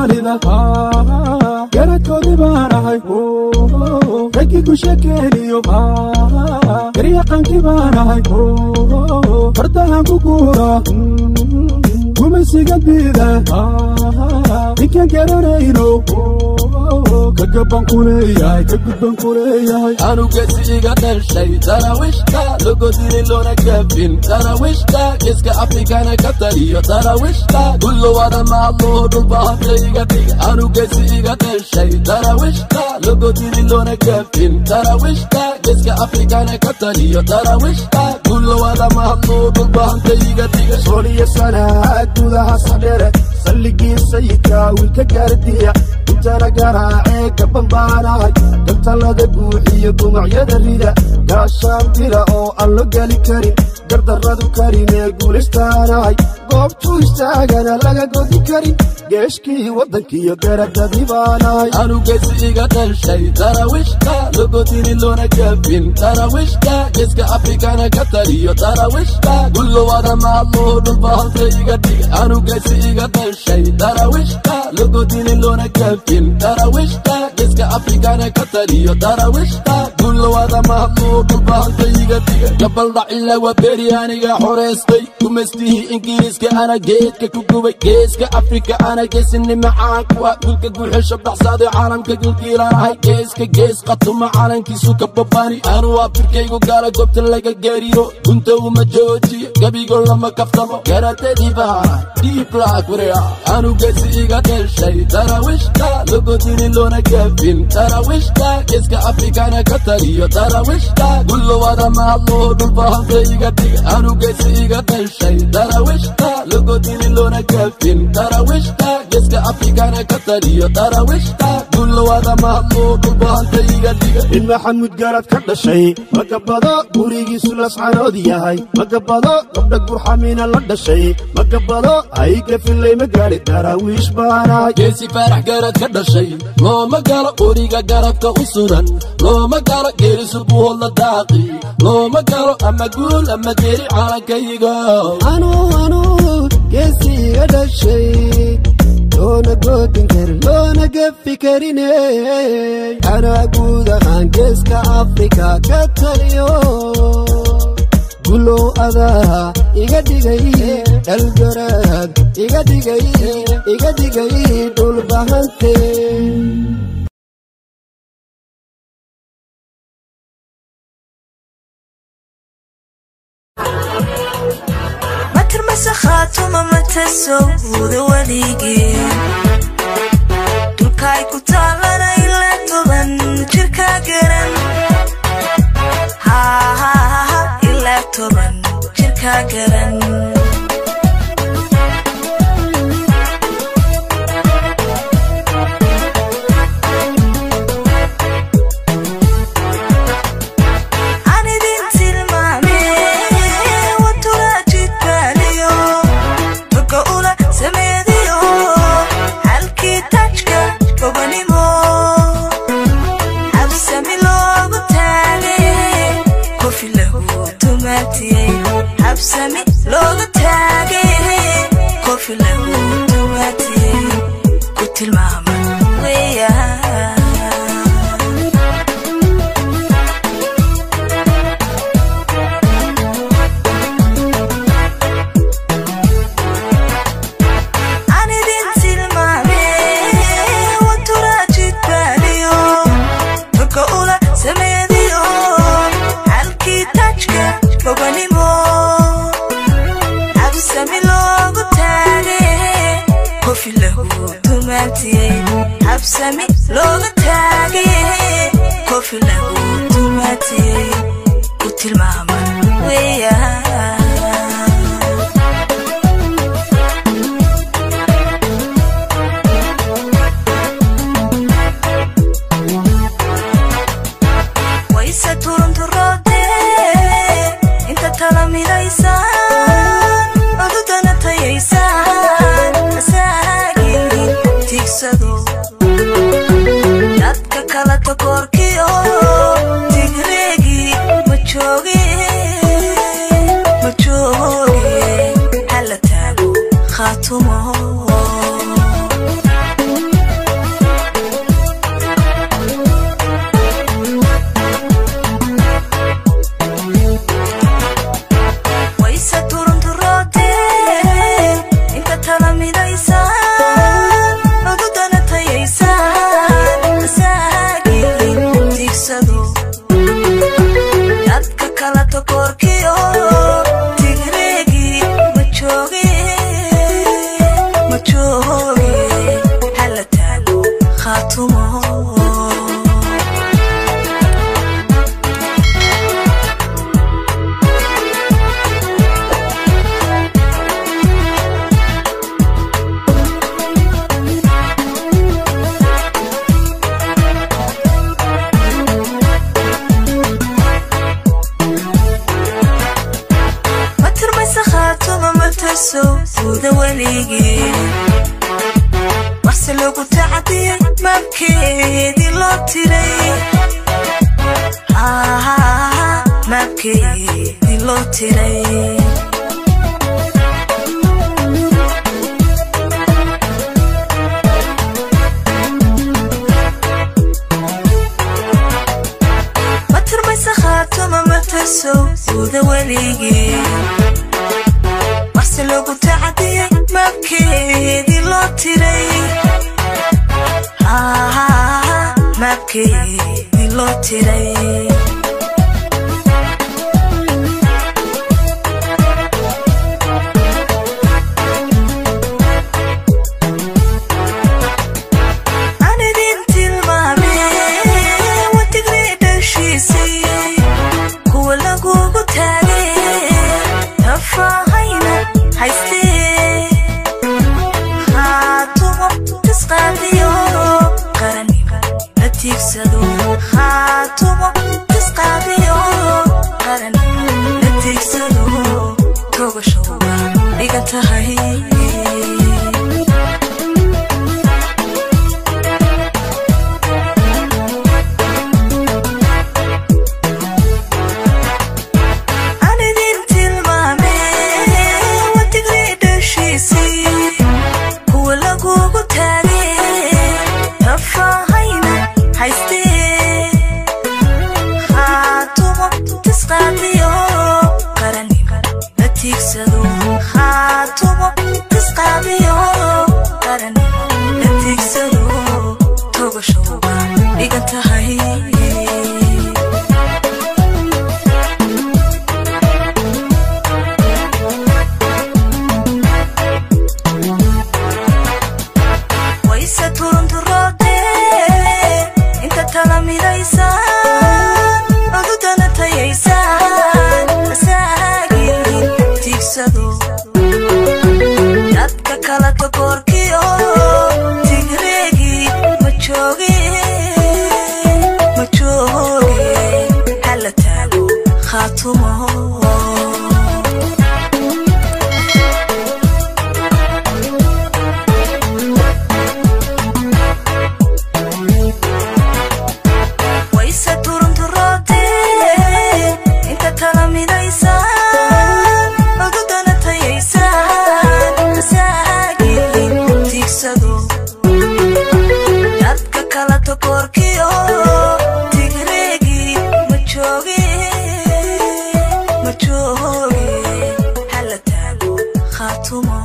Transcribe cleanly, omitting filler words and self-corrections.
soomaalida garadkoodii baan ahay raggii ku sheekeeniyo garyaqaankii baan ahay fardahan ku guura gumaysiga diida ninkan garanayno kagabban ku leeyahay kagudban ku leeyahay anugasiga dhashay tarawishta logodini loona gafin tarawishta geeska afrikana ka taliyo tarawishta kullo wada mahadlo dhulbahantayga dhiga anugasiga dhashay tarawishta logodini loona gafin tarawishta geeska afrikana ka taliyo tarawishta kullo wada mahadlo dhulbahantayga dhiga sooliya sanaad gudaha sadhere salligii sayidka wiilka gaardiya intana garaacee gaban baanahay galtalada buuxiyo gumacyada rida gaashaan dira oo aan lo geli karin gardarradu karinee guulaystaanahay goobtuu istaagana laga godi karin geeshkii waddankiiyo garadadii baanahay anugasiga dhashay tarawishta logodini loona gafin tarawishta geeska afrikana ka taliyo tarawishta kullo wada mahadlo dhulbahantayga dhiga anugasiga dhashay tarawishta logodini loona gafin tarawishta geeska afrikana ka taliyo tarawishta kullo wada mahadlo dhulbahantayga dhiga gabaldhac ilaa waa beri aniga xoreystay gumaystihii ingiriiska ana geedka ku gubay geeska afrika ana geesini macaan kuwa gulka guuxesho baxsaaday caalamka gulkiilanahay geeska gees qatuma calankiisu ka babani anu afrikaygu gaala goobta laga geeriyo gunta uma joojiyo gabigo lama kaftamo garadadii baana deep black wareya anugasiga dhashay tarawishta logodini loona gafin tarawishta geeska afrikana ka taliyo tarawishta kullo wada mahadlo dhulbahantayga dhiga anugasiga dhashay tarawishta logodini loona gafin tarawishta geeska afrikana ka taliyo tarawishta kullo wada mahadlo dhulbahantayga dhiga in maxamud garad ka dhashay magabado gurigiisu lascaanood yahay magabado gabdha gurxamiina la dhashay magabado ayga filay magaali daraawiish baanahay geesi faarax garad ka dhashay looma galo qoriga garabka u suran looma galo geerisu buuhod la daaqi looma galo ama guul ama geeri caalankayga anu geesiga dhashay loona godin karin loona gafi karine ana guud ahaan geeska afrika ka taliyo gulow adaa iga dhigay dhalgarad iga dhigay dhulbahante مسخاتما متسود وليجي دلكاي كتالنا إلا طبن شركة جرن ها إلا طبن شركة جرن حبسمي لوغ تاغي كوفي له تواتي كنت الماما ويا حبسمي لوغ تاغي كوفي له تواتي قلت الماما ويا ويسا تورنتو الرودي انت تلامي ريسان عدودنا تيسان اساقي تكسدو dadka kala takoorkiyo tigreegi ma خاتمه سودا وليجي وحسن لو كنت عدي ما بكيدي لو تري ما بكيدي لو تري ما ترمي سخات وما سودا وليجي وحسن لو كنت عدي ما بكيدي لو تري ما بكيدي لو تري أنا بنت المامي وتقري دشيسي كل قوة تاني تفاهينا هايستي خاتمه تسقاديو قرني نتيكسدو خاتمه تسقاديو قرني نتيكسدو توغشوغا ديغنتهاي خاتمه تسقاديو قرني نتيكسدو توغشوغا ديغنتهاي ويستون ترودي انت تلاميذيسان عدودنا تيسان ساقي تيكسدو dadka kala takoorkiyo tigreegi ma jooge hala taago khaatumo wayse turunturote inta talamidaysan dadka kala takoorkiyo tigreegi ma jooge hala taago khaatumo